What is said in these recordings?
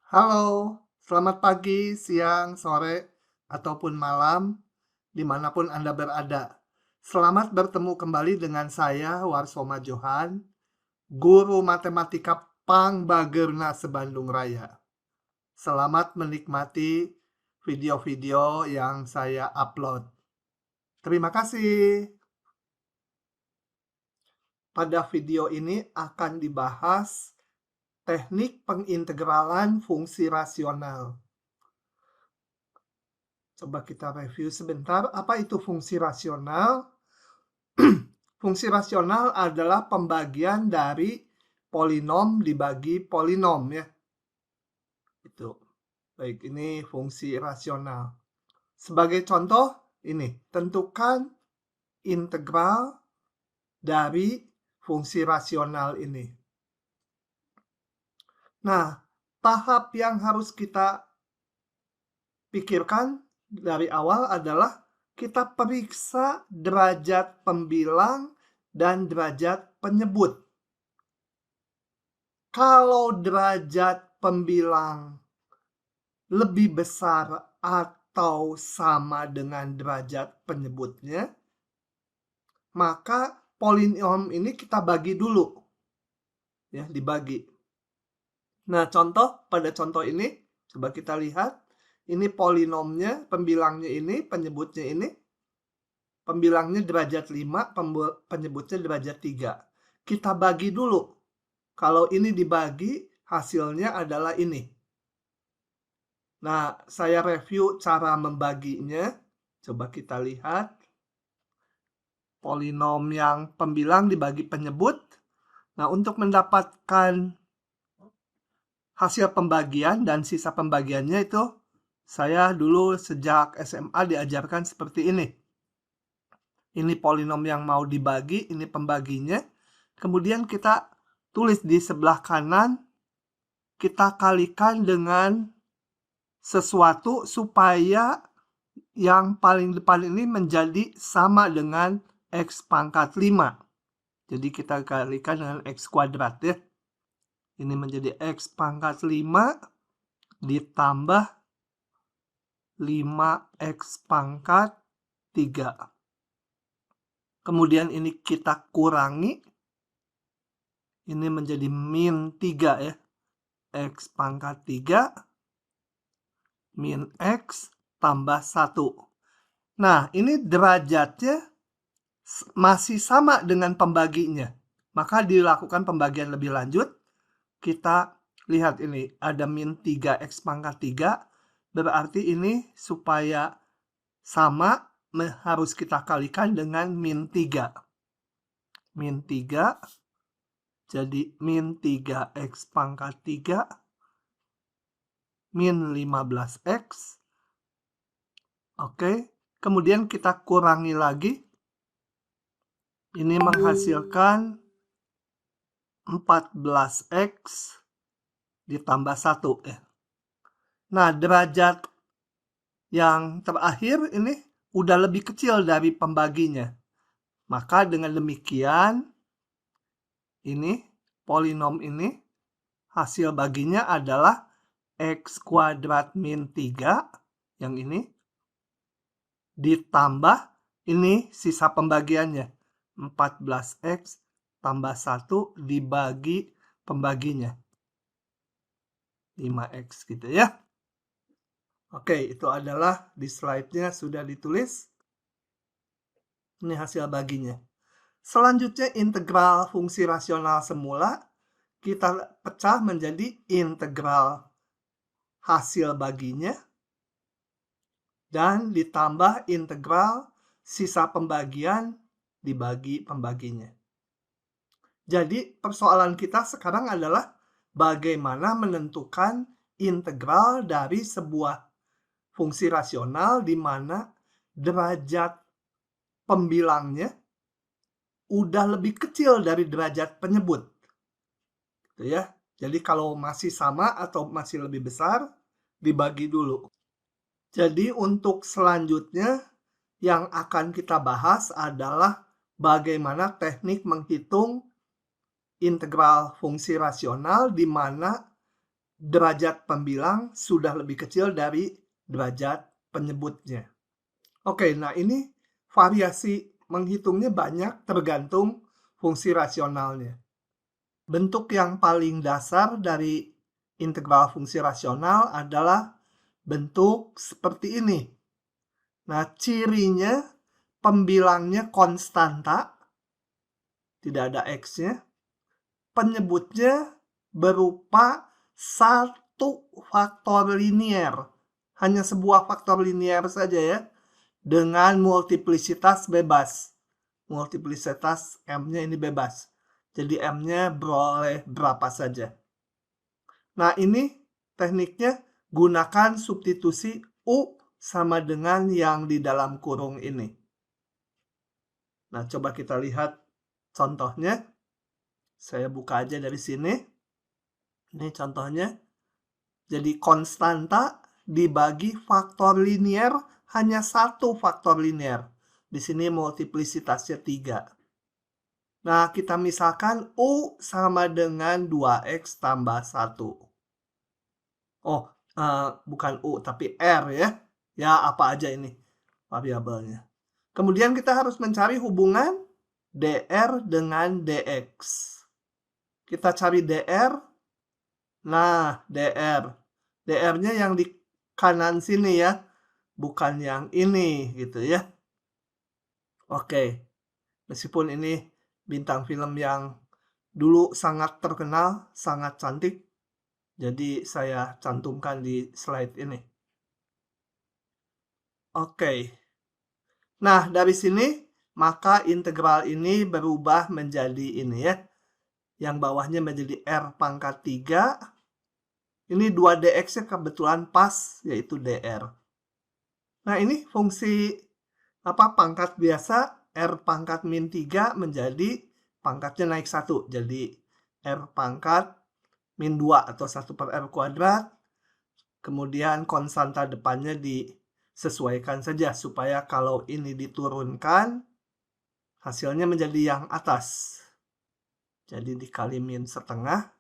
Halo, selamat pagi, siang, sore, ataupun malam, dimanapun Anda berada. Selamat bertemu kembali dengan saya, Warsoma Johan, guru matematika Pangbageurna Sebandung Raya. Selamat menikmati video-video yang saya upload. Terima kasih. Pada video ini akan dibahas teknik pengintegralan fungsi rasional. Coba kita review sebentar, apa itu fungsi rasional? Fungsi rasional adalah pembagian dari polinom dibagi polinom ya. Itu. Baik, ini fungsi rasional. Sebagai contoh, ini, tentukan integral dari fungsi rasional ini. Nah, tahap yang harus kita pikirkan dari awal adalah kita periksa derajat pembilang dan derajat penyebut. Kalau derajat pembilang lebih besar atau sama dengan derajat penyebutnya, maka polinom ini kita bagi dulu. Ya, dibagi. Nah, pada contoh ini, coba kita lihat. Ini polinomnya, pembilangnya ini, penyebutnya ini. Pembilangnya derajat 5, penyebutnya derajat 3. Kita bagi dulu. Kalau ini dibagi, hasilnya adalah ini. Nah, saya review cara membaginya. Coba kita lihat. Polinom yang pembilang dibagi penyebut. Nah, untuk mendapatkan hasil pembagian dan sisa pembagiannya itu, saya dulu sejak SMA diajarkan seperti ini. Ini polinom yang mau dibagi, ini pembaginya. Kemudian kita tulis di sebelah kanan, kita kalikan dengan sesuatu supaya yang paling depan ini menjadi sama dengan X pangkat 5. Jadi kita kalikan dengan X kuadrat ya. Ini menjadi X pangkat 5 ditambah 5X pangkat 3. Kemudian ini kita kurangi. Ini menjadi min 3 ya. X pangkat 3 min X tambah 1. Nah, ini derajatnya masih sama dengan pembaginya. Maka dilakukan pembagian lebih lanjut. Kita lihat ini, ada min 3X pangkat 3. Berarti ini supaya sama, harus kita kalikan dengan min 3. Min 3, jadi min 3X pangkat 3 min 15X. Oke, kemudian kita kurangi lagi. Ini menghasilkan 14X ditambah 1 ya. Nah, derajat yang terakhir ini udah lebih kecil dari pembaginya. Maka dengan demikian, ini polinom ini hasil baginya adalah X kuadrat min 3, yang ini, ditambah ini sisa pembagiannya, 14X tambah 1 dibagi pembaginya, 5X gitu ya. Oke, itu adalah di slide-nya sudah ditulis. Ini hasil baginya. Selanjutnya integral fungsi rasional semula kita pecah menjadi integral hasil baginya dan ditambah integral sisa pembagian dibagi pembaginya. Jadi persoalan kita sekarang adalah bagaimana menentukan integral dari sebuah fungsi rasional di mana derajat pembilangnya udah lebih kecil dari derajat penyebut. Gitu ya. Jadi kalau masih sama atau masih lebih besar, dibagi dulu. Jadi untuk selanjutnya yang akan kita bahas adalah bagaimana teknik menghitung integral fungsi rasional di mana derajat pembilang sudah lebih kecil dari derajat penyebutnya. Oke, nah ini variasi menghitungnya banyak tergantung fungsi rasionalnya. Bentuk yang paling dasar dari integral fungsi rasional adalah bentuk seperti ini. Nah, cirinya pembilangnya konstanta, tidak ada X-nya. Penyebutnya berupa satu faktor linier. Hanya sebuah faktor linier saja ya. Dengan multiplisitas bebas. Multiplisitas M-nya ini bebas. Jadi M-nya boleh berapa saja. Nah, ini tekniknya gunakan substitusi U sama dengan yang di dalam kurung ini. Nah, coba kita lihat contohnya. Saya buka aja dari sini. Ini contohnya. Jadi konstanta dibagi faktor linier hanya satu faktor linier. Di sini multiplisitasnya 3. Nah, kita misalkan U sama dengan 2X tambah 1. Oh, bukan U, tapi R ya. Ya, apa aja ini variabelnya. Kemudian kita harus mencari hubungan dr dengan dx. Kita cari dr. Nah, dr-nya yang di kanan sini ya, bukan yang ini gitu ya. Oke, meskipun ini bintang film yang dulu sangat terkenal, sangat cantik, jadi saya cantumkan di slide ini. Oke. Nah, dari sini maka integral ini berubah menjadi ini ya. Yang bawahnya menjadi R pangkat 3. Ini 2dx-nya kebetulan pas, yaitu dr. Nah, ini fungsi pangkat biasa, R pangkat min 3 menjadi pangkatnya naik 1. Jadi R pangkat min 2 atau 1 per R kuadrat. Kemudian konstanta depannya disesuaikan saja supaya kalau ini diturunkan hasilnya menjadi yang atas. Jadi dikali min setengah.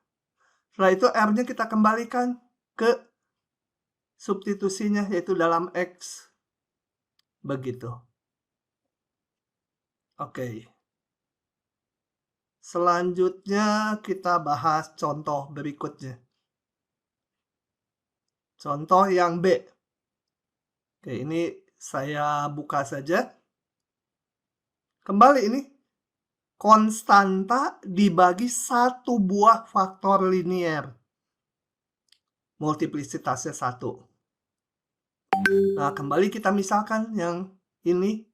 Setelah itu R-nya kita kembalikan ke substitusinya yaitu dalam X. Begitu. Oke. Selanjutnya kita bahas contoh berikutnya. Contoh yang B. Oke, ini saya buka saja. Kembali ini. Konstanta dibagi satu buah faktor linier. Multiplisitasnya 1. Nah, kembali kita misalkan yang ini.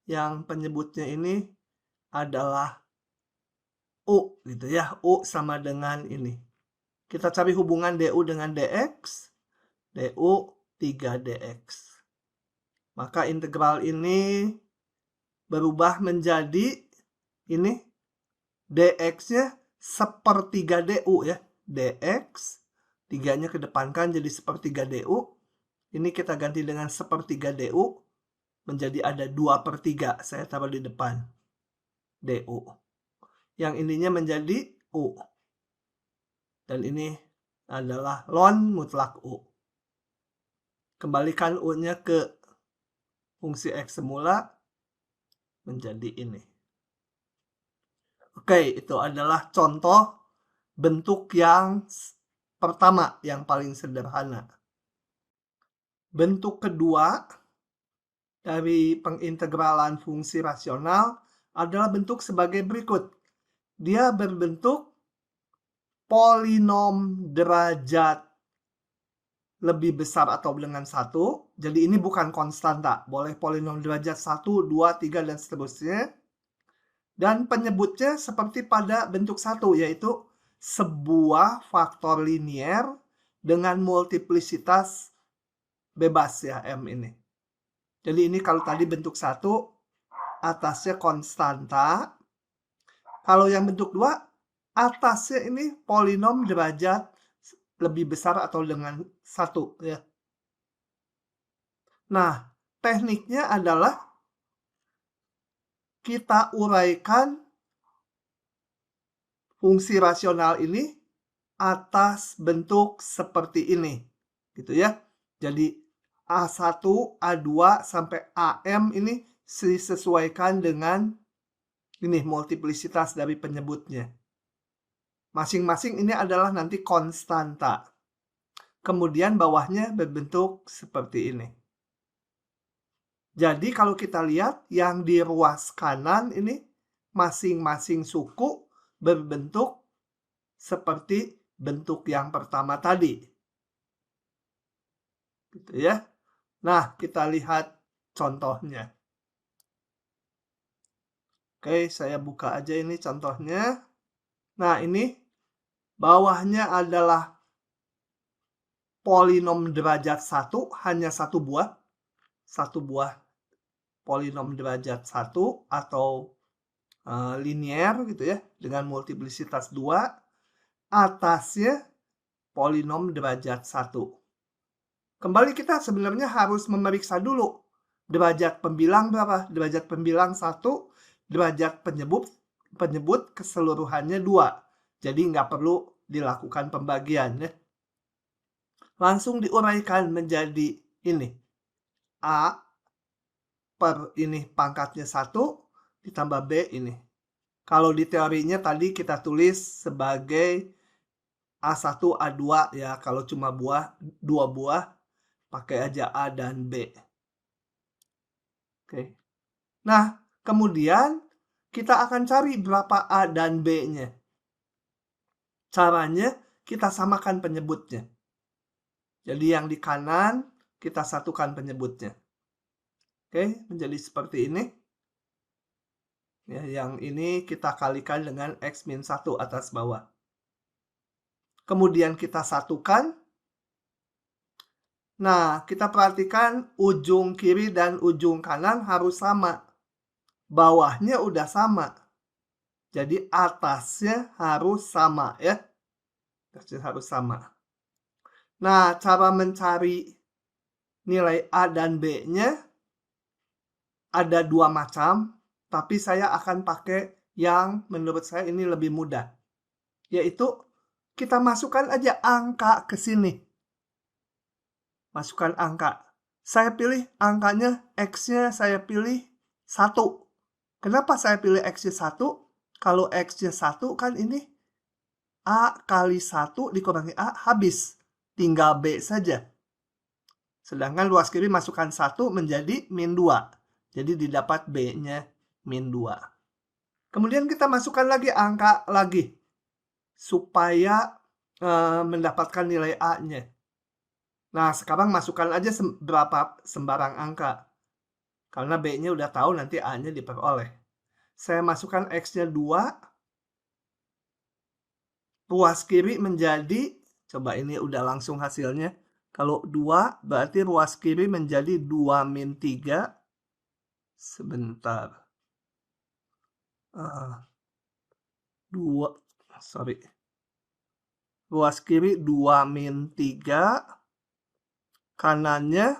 Yang penyebutnya ini adalah U gitu ya. U sama dengan ini. Kita cari hubungan DU dengan DX. DU 3DX. Maka integral ini berubah menjadi ini dx-nya sepertiga du ya. dx 3-nya kedepankan jadi sepertiga du. Ini kita ganti dengan sepertiga du. Menjadi ada 2/3. Saya taruh di depan. du. Yang ininya menjadi u. Dan ini adalah ln mutlak u. Kembalikan u-nya ke fungsi x semula. Menjadi ini. Oke, itu adalah contoh bentuk yang pertama, yang paling sederhana. Bentuk kedua dari pengintegralan fungsi rasional adalah bentuk sebagai berikut. Dia berbentuk polinom derajat lebih besar atau dengan 1. Jadi ini bukan konstanta. Boleh polinom derajat 1, 2, 3, dan seterusnya. Dan penyebutnya seperti pada bentuk 1, yaitu sebuah faktor linier dengan multiplisitas bebas ya, M ini. Jadi ini kalau tadi bentuk 1, atasnya konstanta. Kalau yang bentuk 2, atasnya ini polinom derajat lebih besar atau dengan 1 ya. Nah, tekniknya adalah kita uraikan fungsi rasional ini atas bentuk seperti ini. Gitu ya. Jadi A1, A2 sampai AM ini disesuaikan dengan ini multiplisitas dari penyebutnya. Masing-masing ini adalah nanti konstanta. Kemudian bawahnya berbentuk seperti ini. Jadi kalau kita lihat yang di ruas kanan ini masing-masing suku berbentuk seperti bentuk yang pertama tadi. Gitu ya. Nah, kita lihat contohnya. Oke, saya buka aja ini contohnya. Nah, ini bawahnya adalah polinom derajat 1, hanya satu buah. Satu buah polinom derajat 1 atau linier gitu ya, dengan multiplisitas 2. Atasnya polinom derajat 1. Kembali kita sebenarnya harus memeriksa dulu. Derajat pembilang berapa? Derajat pembilang 1, derajat penyebut keseluruhannya 2. Jadi nggak perlu dilakukan pembagian ya. Langsung diuraikan menjadi ini. A per ini pangkatnya 1 ditambah B ini. Kalau di teorinya tadi kita tulis sebagai A1, A2 ya. Kalau cuma dua buah, pakai aja A dan B. Oke. Nah, kemudian kita akan cari berapa A dan B-nya. Caranya kita samakan penyebutnya. Jadi yang di kanan kita satukan penyebutnya. Oke, menjadi seperti ini. Ya, yang ini kita kalikan dengan X-1 atas bawah. Kemudian kita satukan. Nah, kita perhatikan ujung kiri dan ujung kanan harus sama. Bawahnya udah sama. Jadi atasnya harus sama ya. Atasnya harus sama. Nah, cara mencari nilai A dan B-nya ada dua macam. Tapi saya akan pakai yang menurut saya ini lebih mudah. Yaitu kita masukkan aja angka ke sini. Masukkan angka. Saya pilih angkanya, X-nya saya pilih 1. Kenapa saya pilih X-nya 1? Kalau X-nya 1 kan ini A kali 1 dikurangi A habis. Tinggal B saja. Sedangkan luas kiri masukkan 1 menjadi min 2. Jadi didapat B-nya min 2. Kemudian kita masukkan lagi angka lagi. Supaya mendapatkan nilai A-nya. Nah, sekarang masukkan aja berapa sembarang angka. Karena B-nya udah tahu nanti A-nya diperoleh. Saya masukkan X-nya 2. Ruas kiri menjadi, coba ini udah langsung hasilnya. Kalau 2 berarti ruas kiri menjadi 2 min 3. Sebentar. 2, sorry. Ruas kiri 2 min 3. Kanannya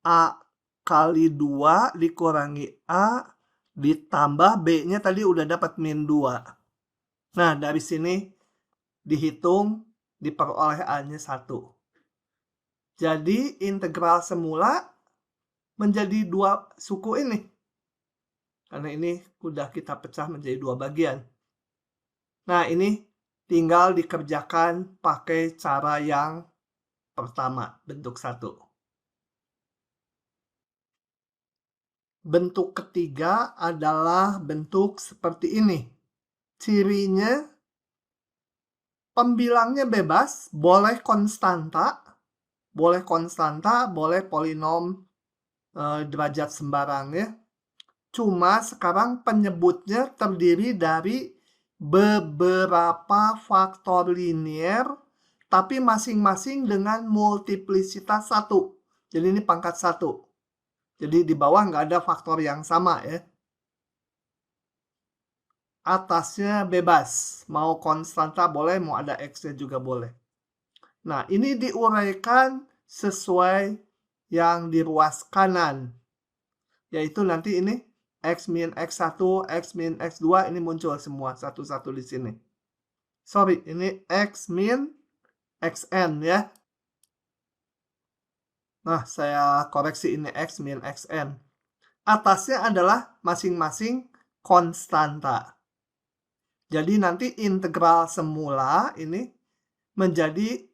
A kali 2 dikurangi A ditambah B-nya tadi udah dapat min 2. Nah, dari sini dihitung diperoleh A-nya 1. Jadi integral semula menjadi 2 suku ini. Karena ini udah kita pecah menjadi 2 bagian. Nah, ini tinggal dikerjakan pakai cara yang pertama, bentuk 1. Bentuk ketiga adalah bentuk seperti ini. Cirinya, pembilangnya bebas, boleh konstanta, boleh polinom derajat sembarang ya. Cuma sekarang penyebutnya terdiri dari beberapa faktor linier, tapi masing-masing dengan multiplisitas 1. Jadi ini pangkat 1. Jadi di bawah nggak ada faktor yang sama ya. Atasnya bebas. Mau konstanta boleh, mau ada X-nya juga boleh. Nah, ini diuraikan sesuai yang di ruas kanan. Yaitu nanti ini X min X1, X min X2 ini muncul semua satu-satu di sini. sorry, ini X min XN ya. Nah, saya koreksi ini X min XN. Atasnya adalah masing-masing konstanta. Jadi nanti integral semula ini menjadi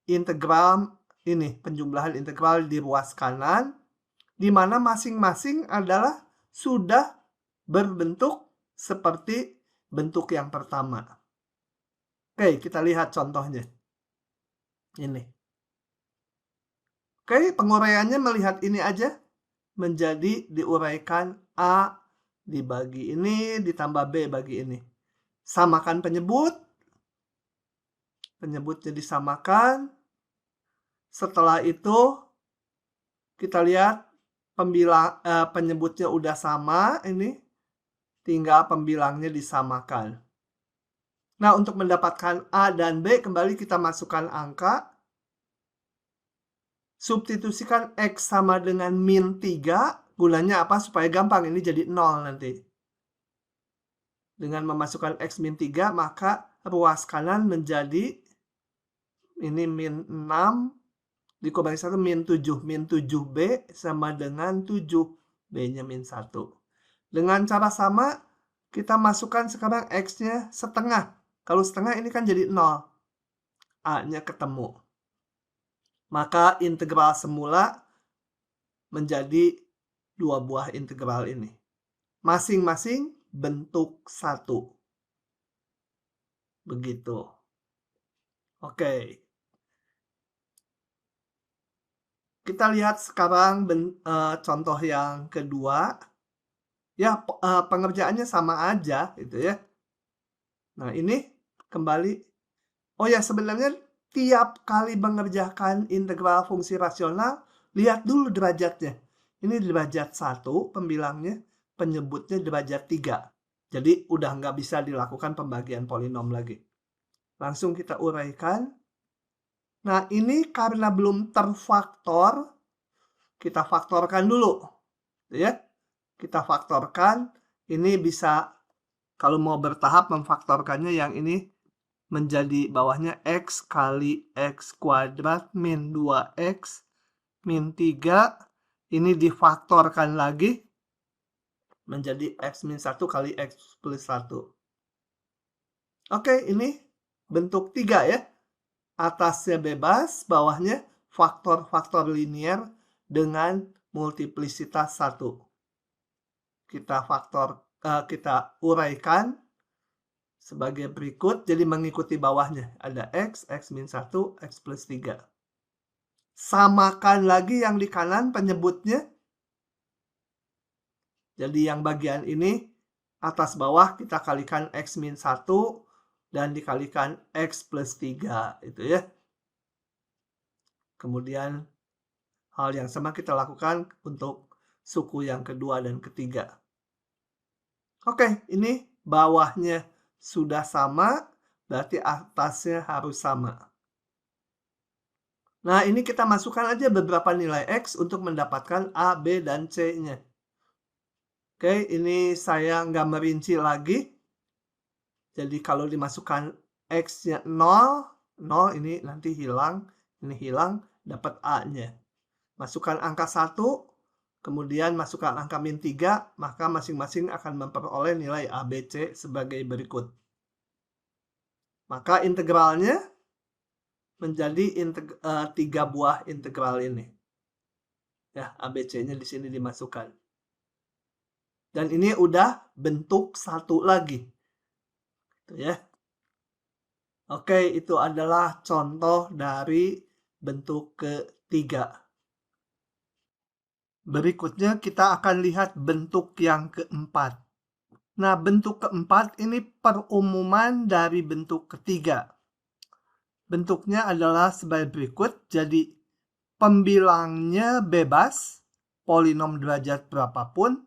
integral ini, penjumlahan integral di ruas kanan, di mana masing-masing adalah sudah berbentuk seperti bentuk yang pertama. Oke, kita lihat contohnya. Ini. Oke, penguraiannya melihat ini aja. Menjadi diuraikan A dibagi ini, ditambah B bagi ini. Samakan penyebut. Penyebutnya disamakan. Setelah itu, kita lihat penyebutnya udah sama. Ini tinggal pembilangnya disamakan. Nah, untuk mendapatkan A dan B, kembali kita masukkan angka. Substitusikan X sama dengan min 3. Gunanya apa? Supaya gampang. Ini jadi 0 nanti. Dengan memasukkan X min 3, maka ruas kanan menjadi ini min 6. Dikurangi 1 min 7. Min 7B sama dengan 7. B-nya min 1. Dengan cara sama, kita masukkan sekarang X-nya setengah. Kalau setengah ini kan jadi 0. A-nya ketemu. Maka integral semula menjadi 2 buah integral ini. Masing-masing bentuk 1. Begitu. Oke. Kita lihat sekarang contoh yang kedua. Ya, pengerjaannya sama aja gitu ya. Nah, ini kembali. Oh ya, sebenarnya tiap kali mengerjakan integral fungsi rasional, lihat dulu derajatnya. Ini derajat 1 pembilangnya, penyebutnya derajat 3. Jadi udah nggak bisa dilakukan pembagian polinom lagi. Langsung kita uraikan. Nah, ini karena belum terfaktor, kita faktorkan dulu. Ya, kita faktorkan. Ini bisa, kalau mau bertahap memfaktorkannya, yang ini menjadi bawahnya X kali X kuadrat min 2X min 3. Ini difaktorkan lagi menjadi X min 1 kali X plus 1. Oke, ini bentuk 3 ya. Atasnya bebas, bawahnya faktor-faktor linier dengan multiplisitas 1. Kita uraikan sebagai berikut, jadi mengikuti bawahnya. Ada X, X min 1, X plus 3. Samakan lagi yang di kanan penyebutnya. Jadi yang bagian ini, atas bawah kita kalikan X min 1 dan dikalikan X plus 3. Itu ya. Kemudian hal yang sama kita lakukan untuk suku yang kedua dan ketiga. Oke, ini bawahnya sudah sama, berarti atasnya harus sama. Nah, ini kita masukkan aja beberapa nilai X untuk mendapatkan A, B, dan C-nya. Oke, ini saya nggak merinci lagi. Jadi kalau dimasukkan X-nya 0, 0 ini nanti hilang, ini hilang, dapat A-nya. Masukkan angka 1, kemudian masukkan angka min 3, maka masing-masing akan memperoleh nilai A, B, C sebagai berikut. Maka integralnya menjadi 3 buah integral ini. Ya, A, B, C-nya di sini dimasukkan. Dan ini udah bentuk 1 lagi. Gitu ya. Oke, itu adalah contoh dari bentuk ketiga. Berikutnya kita akan lihat bentuk yang keempat. Nah, bentuk keempat ini perumuman dari bentuk ketiga. Bentuknya adalah sebagai berikut. Jadi, pembilangnya bebas, polinom derajat berapapun.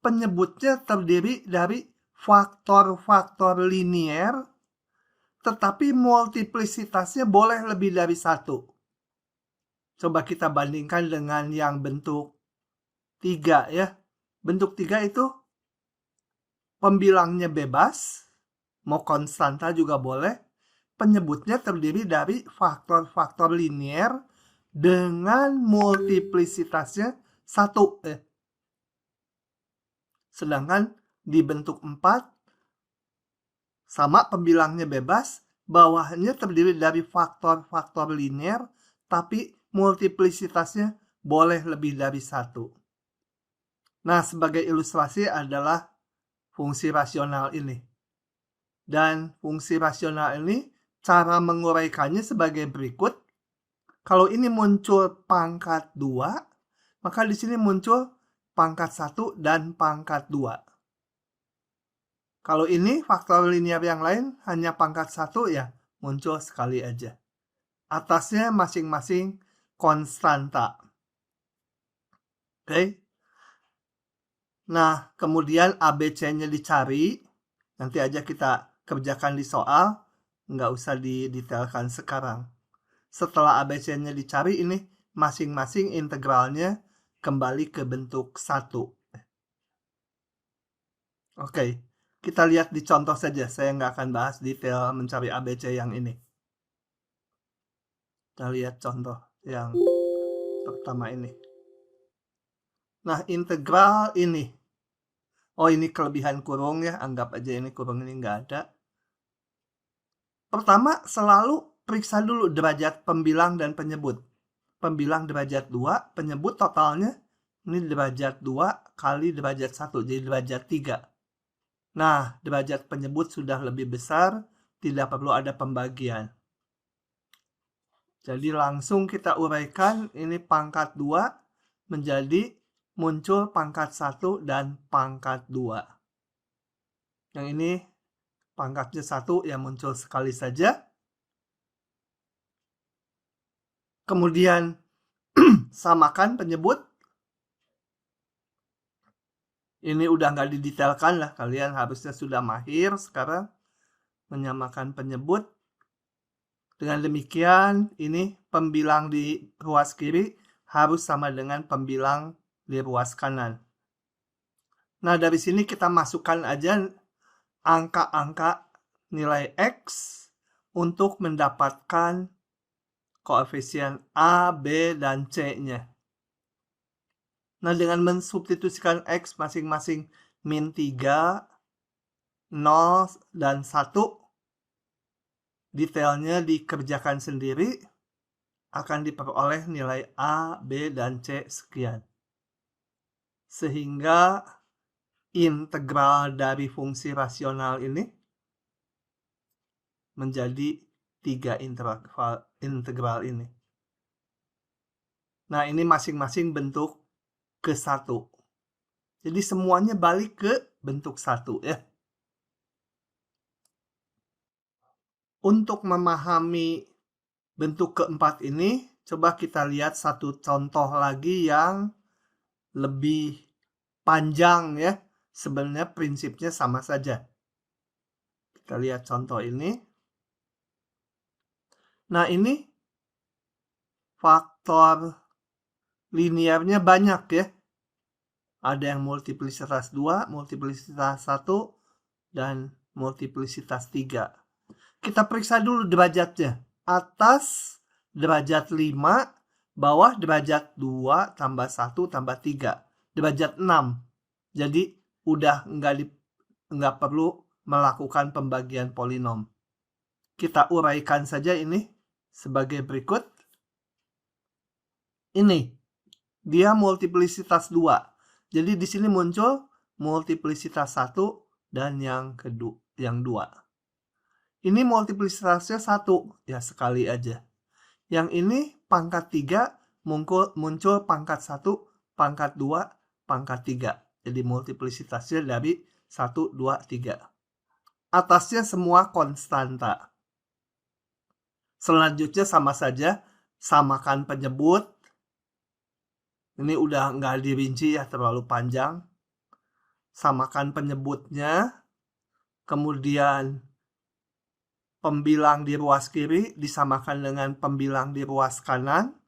Penyebutnya terdiri dari faktor-faktor linier, tetapi multiplisitasnya boleh lebih dari 1. Coba kita bandingkan dengan yang bentuk 3 ya. Bentuk 3 itu pembilangnya bebas, mau konstanta juga boleh. Penyebutnya terdiri dari faktor-faktor linier dengan multiplisitasnya 1. Sedangkan di bentuk 4, sama pembilangnya bebas, bawahnya terdiri dari faktor-faktor linier, tapi multiplisitasnya boleh lebih dari 1. Nah, sebagai ilustrasi adalah fungsi rasional ini. Dan fungsi rasional ini, cara menguraikannya sebagai berikut. Kalau ini muncul pangkat 2, maka di sini muncul pangkat 1 dan pangkat 2. Kalau ini faktor linear yang lain hanya pangkat 1, ya muncul sekali aja. Atasnya masing-masing konstanta. Oke. Nah, kemudian ABC-nya dicari. Nanti aja kita kerjakan di soal. Nggak usah didetailkan sekarang. Setelah ABC-nya dicari, ini masing-masing integralnya kembali ke bentuk 1. Oke, kita lihat di contoh saja. Saya nggak akan bahas detail mencari ABC yang ini. Kita lihat contoh yang pertama ini. Nah, integral ini. Oh, ini kelebihan kurung ya. Anggap aja ini kurung ini nggak ada. Pertama, selalu periksa dulu derajat pembilang dan penyebut. Pembilang derajat 2, penyebut totalnya ini derajat 2 kali derajat 1, jadi derajat 3. Nah, derajat penyebut sudah lebih besar, tidak perlu ada pembagian. Jadi langsung kita uraikan, ini pangkat 2 menjadi muncul pangkat 1 dan pangkat 2. Yang ini pangkatnya 1 yang muncul sekali saja. Kemudian samakan penyebut. Ini udah nggak didetailkan lah, kalian harusnya sudah mahir sekarang menyamakan penyebut. Dengan demikian, ini pembilang di ruas kiri harus sama dengan pembilang di ruas kanan. Nah, dari sini kita masukkan aja angka-angka nilai X untuk mendapatkan koefisien A, B, dan C-nya. Nah, dengan mensubstitusikan X masing-masing min 3, 0, dan 1, detailnya dikerjakan sendiri, akan diperoleh nilai A, B, dan C sekian. Sehingga integral dari fungsi rasional ini menjadi 3 integral ini. Nah, ini masing-masing bentuk ke 1. Jadi semuanya balik ke bentuk 1 ya. Untuk memahami bentuk keempat ini, coba kita lihat satu contoh lagi yang lebih panjang ya. Sebenarnya prinsipnya sama saja. Kita lihat contoh ini. Nah, ini faktor linearnya banyak ya. Ada yang multiplisitas 2, multiplisitas 1, dan multiplisitas 3. Kita periksa dulu derajatnya. Atas derajat 5, bawah derajat 2 tambah 1 tambah 3. Derajat 6. Jadi udah nggak perlu melakukan pembagian polinom. Kita uraikan saja ini sebagai berikut. Ini dia multiplisitas 2. Jadi di sini muncul multiplisitas 1 dan yang kedua, yang 2. Ini multiplisitasnya 1, ya sekali aja. Yang ini pangkat 3 muncul pangkat 1, pangkat 2, pangkat 3. Jadi multiplisitasnya dari 1, 2, 3. Atasnya semua konstanta. Selanjutnya sama saja, samakan penyebut. Ini udah nggak dirinci ya, terlalu panjang. Samakan penyebutnya. Kemudian pembilang di ruas kiri disamakan dengan pembilang di ruas kanan.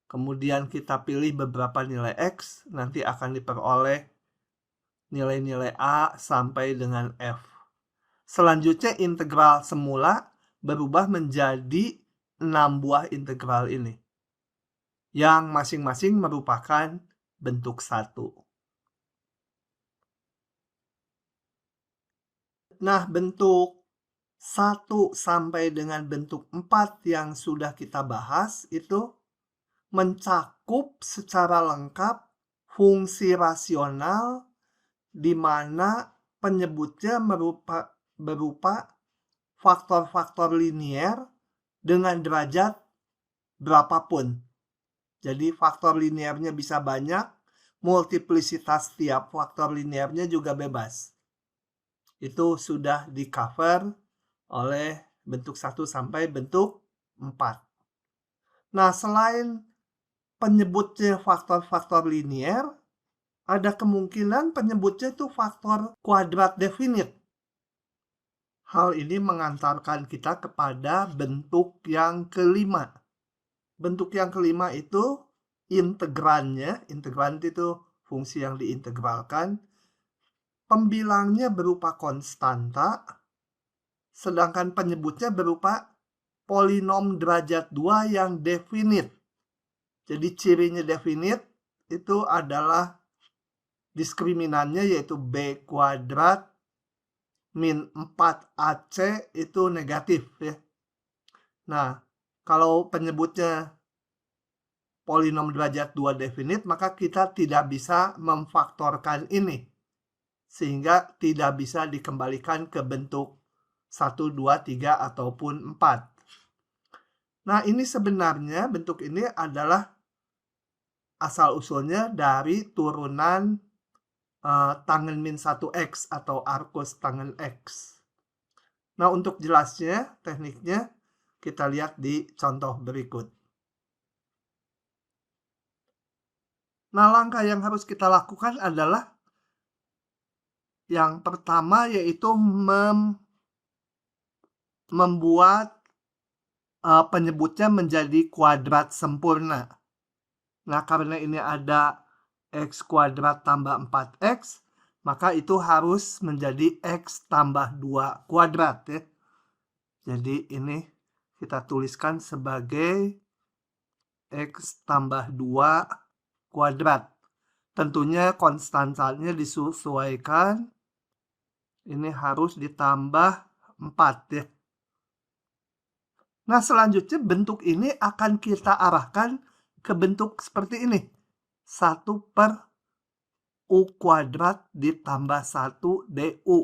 Kemudian kita pilih beberapa nilai X, nanti akan diperoleh nilai-nilai A sampai dengan F. Selanjutnya integral semula berubah menjadi 6 buah integral ini, yang masing-masing merupakan bentuk 1. Nah, bentuk 1 sampai dengan bentuk 4 yang sudah kita bahas itu mencakup secara lengkap fungsi rasional di mana penyebutnya berupa faktor-faktor linier dengan derajat berapapun. Jadi faktor liniernya bisa banyak, multiplisitas tiap faktor liniernya juga bebas. Itu sudah di-cover oleh bentuk 1 sampai bentuk 4. Nah, selain penyebutnya faktor-faktor linier, ada kemungkinan penyebutnya itu faktor kuadrat definit. Hal ini mengantarkan kita kepada bentuk yang kelima. Bentuk yang kelima itu integrannya, integran itu fungsi yang diintegralkan, pembilangnya berupa konstanta, sedangkan penyebutnya berupa polinom derajat 2 yang definit. Jadi cirinya definit itu adalah diskriminannya yaitu B kuadrat min 4AC itu negatif ya. Nah, kalau penyebutnya polinom derajat 2 definit, maka kita tidak bisa memfaktorkan ini. Sehingga tidak bisa dikembalikan ke bentuk 1, 2, 3, ataupun 4. Nah, ini sebenarnya bentuk ini adalah asal-usulnya dari turunan tangen min 1x atau arcus tangen x. Nah, untuk jelasnya, tekniknya, kita lihat di contoh berikut. Nah, langkah yang harus kita lakukan adalah yang pertama yaitu membuat penyebutnya menjadi kuadrat sempurna. Nah, karena ini ada x kuadrat tambah 4x, maka itu harus menjadi x tambah 2 kuadrat ya. Jadi ini kita tuliskan sebagai x tambah 2 kuadrat. Tentunya konstantanya disesuaikan. Ini harus ditambah 4 ya. Nah, selanjutnya bentuk ini akan kita arahkan ke bentuk seperti ini. 1 per U kuadrat ditambah 1 DU.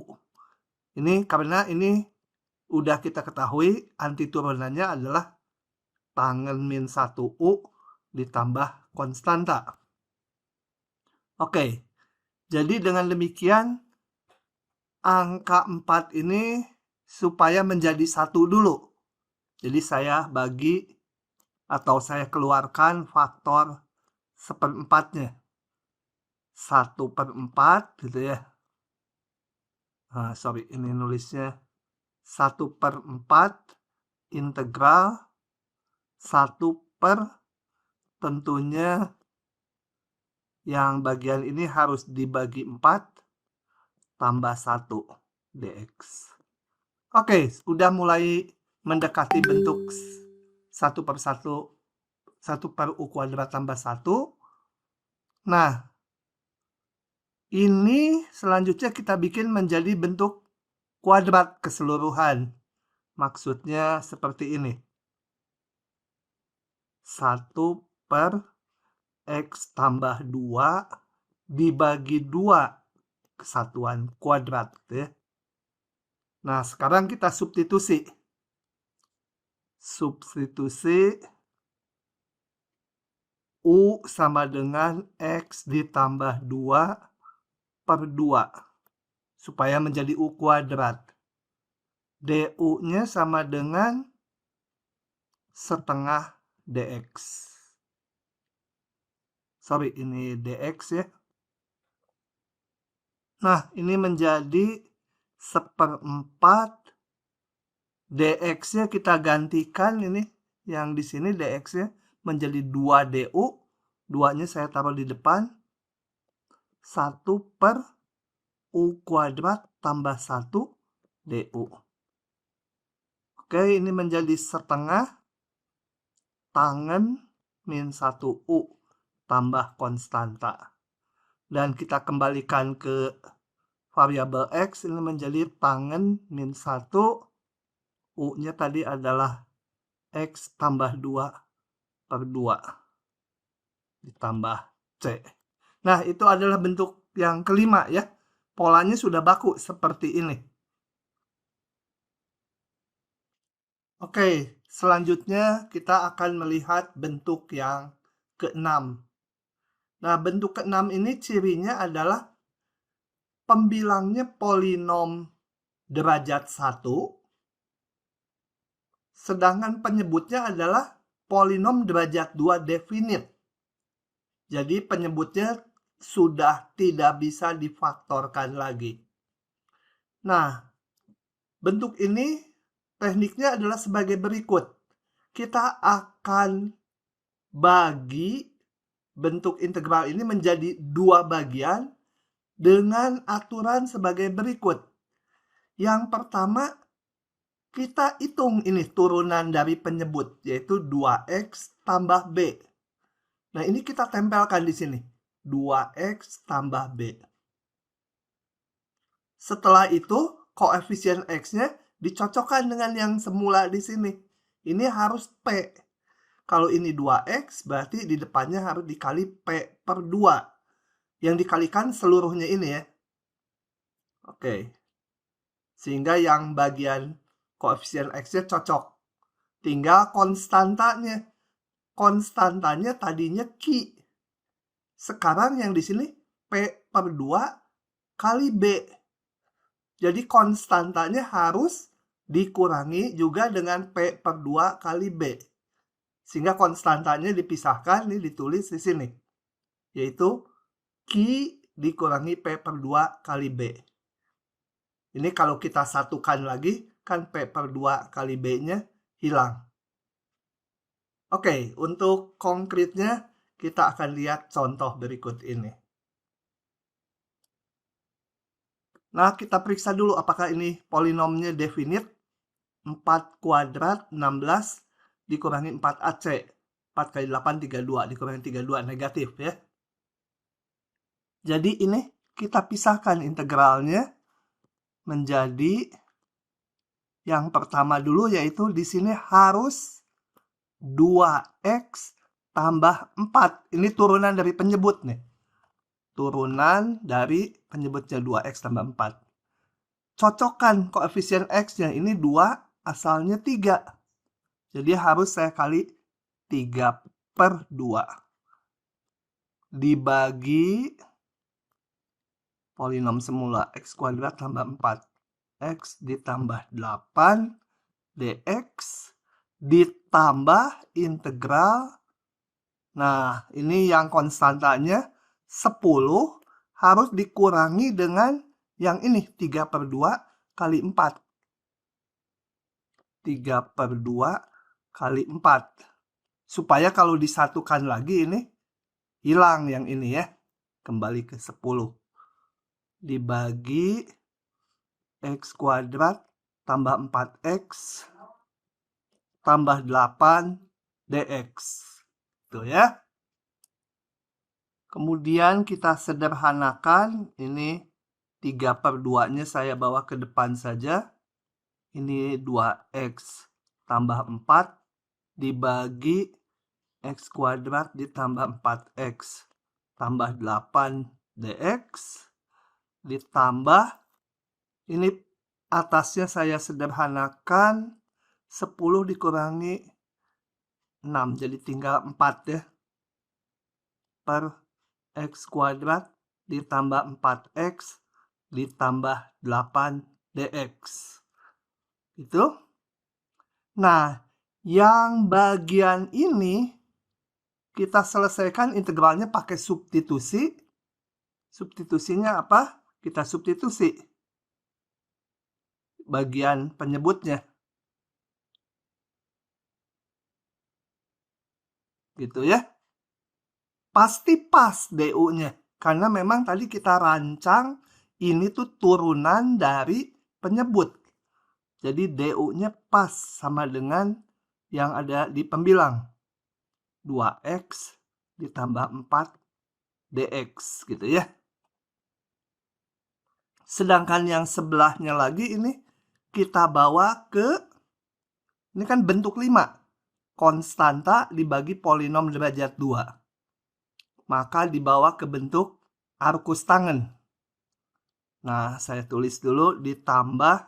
Ini karena ini udah kita ketahui antiturunannya adalah tangen min 1U ditambah konstanta. Oke, jadi dengan demikian angka 4 ini supaya menjadi 1 dulu. Jadi saya bagi atau saya keluarkan faktor seperempatnya. 1/4 gitu ya. Sorry, ini nulisnya 1/4 integral 1 per tentunya yang bagian ini harus dibagi 4 tambah 1 dx. Oke, sudah mulai mendekati bentuk 1 per 1 U kuadrat tambah 1. Nah, ini selanjutnya kita bikin menjadi bentuk kuadrat keseluruhan. Maksudnya seperti ini. 1 per x tambah 2 dibagi 2 kesatuan kuadrat. Ya. Nah, sekarang kita substitusi. Substitusi U sama dengan X ditambah 2 per 2. Supaya menjadi U kuadrat. DU-nya sama dengan setengah DX. Sorry, ini DX ya. Nah, ini menjadi 1/4 DX-nya kita gantikan ini yang di sini DX-nya menjadi 2 DU. 2-nya saya taruh di depan. 1 per U kuadrat tambah 1 DU. Oke, ini menjadi setengah tangen min 1U tambah konstanta. Dan kita kembalikan ke variabel X, ini menjadi tangen min 1, U-nya tadi adalah X tambah 2/2 ditambah C. Nah, itu adalah bentuk yang kelima ya. Polanya sudah baku seperti ini. Oke, selanjutnya kita akan melihat bentuk yang keenam. Nah, bentuk keenam ini cirinya adalah pembilangnya polinom derajat 1, sedangkan penyebutnya adalah polinom derajat 2 definite. Jadi penyebutnya sudah tidak bisa difaktorkan lagi. Nah, bentuk ini tekniknya adalah sebagai berikut. Kita akan bagi bentuk integral ini menjadi dua bagian dengan aturan sebagai berikut. Yang pertama, kita hitung ini turunan dari penyebut, yaitu 2x tambah b. Nah, ini kita tempelkan di sini. 2x tambah b. Setelah itu, koefisien x-nya dicocokkan dengan yang semula di sini. Ini harus P. Kalau ini 2x, berarti di depannya harus dikali P/2. Yang dikalikan seluruhnya ini ya. Oke. Sehingga yang bagian koefisien x-nya cocok. Tinggal konstantanya. Konstantanya tadinya Q. Sekarang yang di sini P/2 kali B. Jadi konstantanya harus dikurangi juga dengan P/2 kali B. Sehingga konstantanya dipisahkan, ini ditulis di sini. Yaitu Q dikurangi P/2 kali B. Ini kalau kita satukan lagi, kan P/2 kali B-nya hilang. Oke, untuk konkretnya kita akan lihat contoh berikut ini. Nah, kita periksa dulu apakah ini polinomnya definite. 4 kuadrat 16 dikurangi 4AC. 4 kali 8, 32. Dikurangi 32, negatif ya. Jadi ini kita pisahkan integralnya menjadi yang pertama dulu, yaitu di sini harus 2x tambah 4. Ini turunan dari penyebut nih. Turunan dari penyebutnya 2x tambah 4. Cocokkan koefisien x-nya. Ini 2, asalnya 3. Jadi harus saya kali 3/2. Dibagi polinom semula x kuadrat tambah 4. X ditambah 8 dx ditambah integral. Nah, ini yang konstantanya 10 harus dikurangi dengan yang ini 3/2 kali 4. 3/2 kali 4. Supaya kalau disatukan lagi ini hilang yang ini ya. Kembali ke 10. Dibagi x kuadrat tambah 4x tambah 8 dx. Tuh ya. Kemudian kita sederhanakan, ini 3/2-nya saya bawa ke depan saja. Ini 2x tambah 4 dibagi x kuadrat ditambah 4x tambah 8 dx ditambah, ini atasnya saya sederhanakan, 10 dikurangi 6, jadi tinggal 4 ya. Per x kuadrat ditambah 4x ditambah 8 dx. Itu. Nah, yang bagian ini kita selesaikan integralnya pakai substitusi. Substitusinya apa? Kita substitusi bagian penyebutnya. Gitu ya. Pasti pas DU-nya. Karena memang tadi kita rancang ini tuh turunan dari penyebut. Jadi DU-nya pas sama dengan yang ada di pembilang. 2X ditambah 4 DX gitu ya. Sedangkan yang sebelahnya lagi ini kita bawa ke, ini kan bentuk 5. Konstanta dibagi polinom derajat 2. Maka dibawa ke bentuk arkus tangen. Nah, saya tulis dulu ditambah,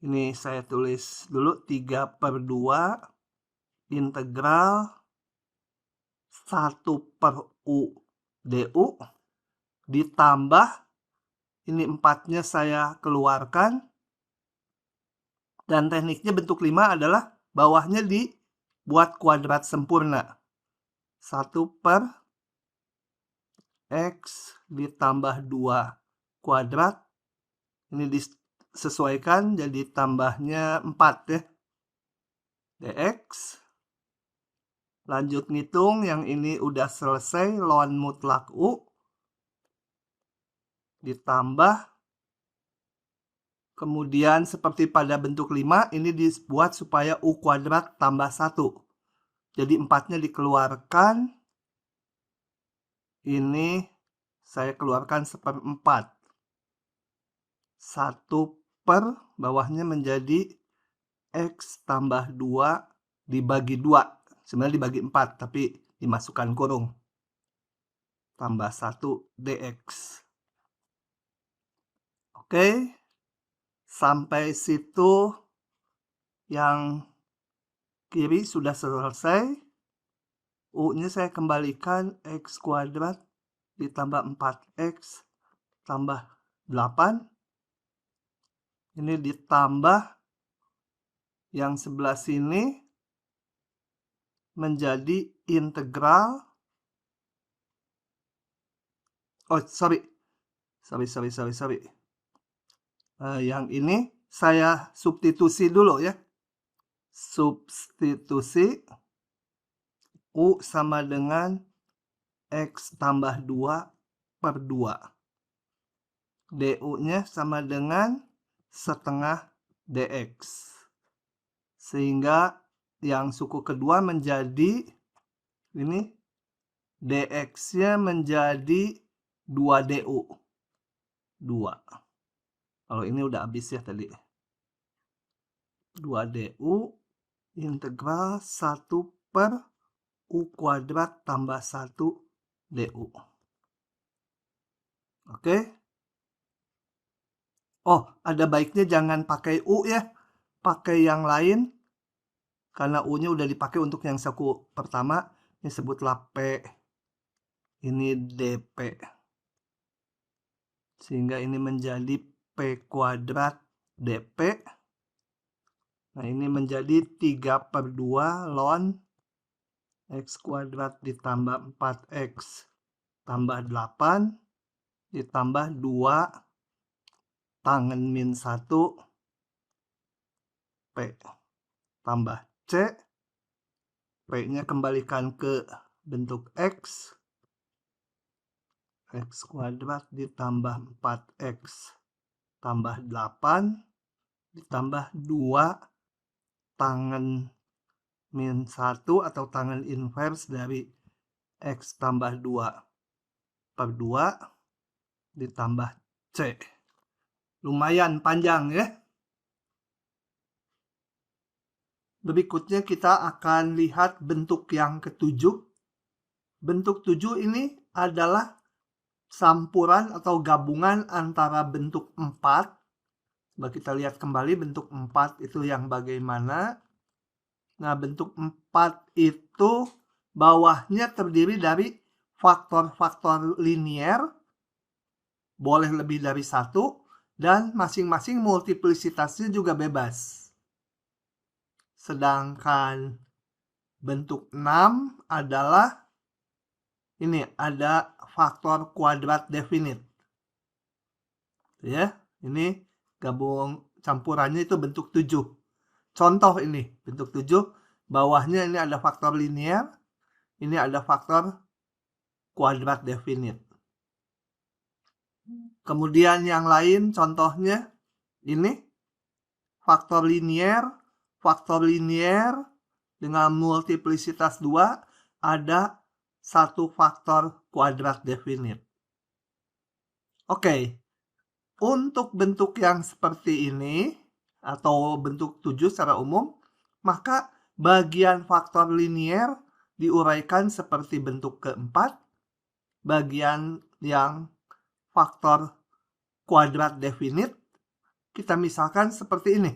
ini saya tulis dulu 3/2 integral 1/U DU ditambah, ini 4-nya saya keluarkan, dan tekniknya bentuk 5 adalah bawahnya dibuat kuadrat sempurna. 1/X ditambah 2 kuadrat, ini disesuaikan jadi tambahnya 4 ya, DX. Lanjut ngitung, yang ini udah selesai, ln mutlak U ditambah, kemudian seperti pada bentuk 5 ini dibuat supaya U kuadrat tambah 1. Jadi 4-nya dikeluarkan, ini saya keluarkan 1/4. 1 per bawahnya menjadi X tambah 2 dibagi 2. Sebenarnya dibagi 4, tapi dimasukkan kurung. Tambah 1 DX. Oke. Sampai situ yang kiri sudah selesai. U-nya saya kembalikan X kuadrat ditambah 4X tambah 8. Ini ditambah yang sebelah sini menjadi integral. Oh, sorry. Yang ini saya substitusi dulu ya. Substitusi U sama dengan X tambah 2/2. DU-nya sama dengan setengah DX. Sehingga yang suku kedua menjadi, ini DX-nya menjadi 2DU. 2. Kalau ini udah habis ya tadi. 2DU integral 1/U kuadrat tambah 1 DU. Oke. Oh, ada baiknya jangan pakai U ya. Pakai yang lain. Karena U-nya udah dipakai untuk yang suku pertama. Ini sebutlah P. Ini DP. Sehingga ini menjadi P kuadrat DP. Nah, ini menjadi 3/2 ln X kuadrat ditambah 4X tambah 8 ditambah 2 tangen min 1 P tambah C. P-nya kembalikan ke bentuk X. X kuadrat ditambah 4X tambah 8 ditambah 2 tangen min 1 atau tangen inverse dari X tambah 2/2 ditambah C. Lumayan panjang ya. Berikutnya kita akan lihat bentuk yang ketujuh. Bentuk 7 ini adalah campuran atau gabungan antara bentuk 4. Coba kita lihat kembali bentuk 4 itu yang bagaimana. Nah, bentuk 4 itu bawahnya terdiri dari faktor-faktor linier, boleh lebih dari 1, dan masing-masing multiplisitasnya juga bebas. Sedangkan bentuk 6 adalah, ini ada faktor kuadrat definite. Ya, ini gabung campurannya itu bentuk 7. Contoh ini, bentuk 7, bawahnya ini ada faktor linier, ini ada faktor kuadrat definite. Kemudian yang lain contohnya ini faktor linier dengan multiplisitas 2 ada satu faktor kuadrat definit. Oke, untuk bentuk yang seperti ini atau bentuk 7 secara umum, maka bagian faktor linier diuraikan seperti bentuk keempat, bagian yang faktor kuadrat definit kita misalkan seperti ini.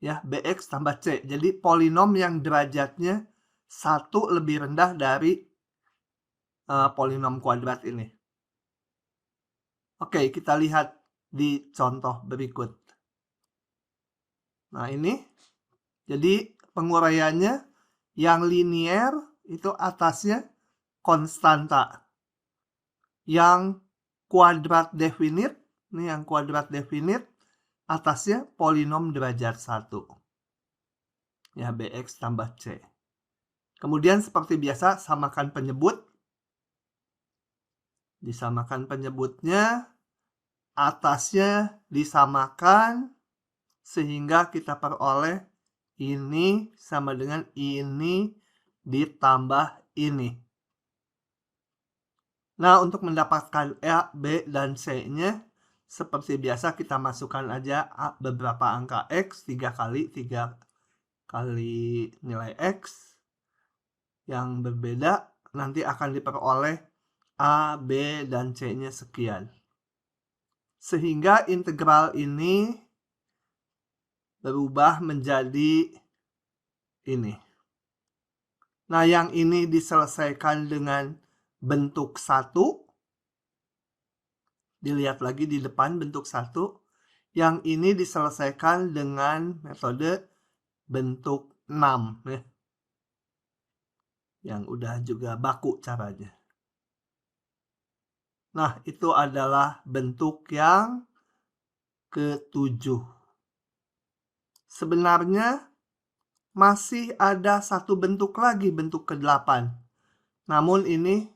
Ya, bx tambah c. Jadi polinom yang derajatnya 1 lebih rendah dari polinom kuadrat ini. Oke, kita lihat di contoh berikut. Nah, ini. Jadi penguraiannya yang linier itu atasnya konstanta. Yang kuadrat definit, ini yang kuadrat definit, atasnya polinom derajat 1. Ya, bx tambah c. Kemudian seperti biasa, samakan penyebut. Disamakan penyebutnya, atasnya disamakan, sehingga kita peroleh ini sama dengan ini ditambah ini. Nah, untuk mendapatkan A, B, dan C-nya, seperti biasa kita masukkan aja beberapa angka X, 3 kali nilai X yang berbeda, nanti akan diperoleh A, B, dan C-nya sekian. Sehingga integral ini berubah menjadi ini. Nah, yang ini diselesaikan dengan bentuk 1. Dilihat lagi di depan bentuk 1. Yang ini diselesaikan dengan metode bentuk 6. Ya. Yang udah juga baku caranya. Nah, itu adalah bentuk yang ke-7. Sebenarnya masih ada satu bentuk lagi, bentuk ke-8. Namun ini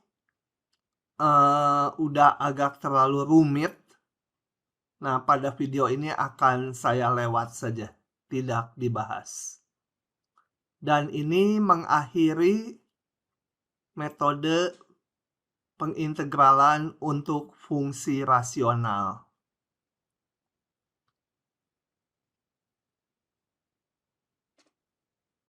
udah agak terlalu rumit. Nah, pada video ini akan saya lewat saja, tidak dibahas. Dan ini mengakhiri metode pengintegralan untuk fungsi rasional.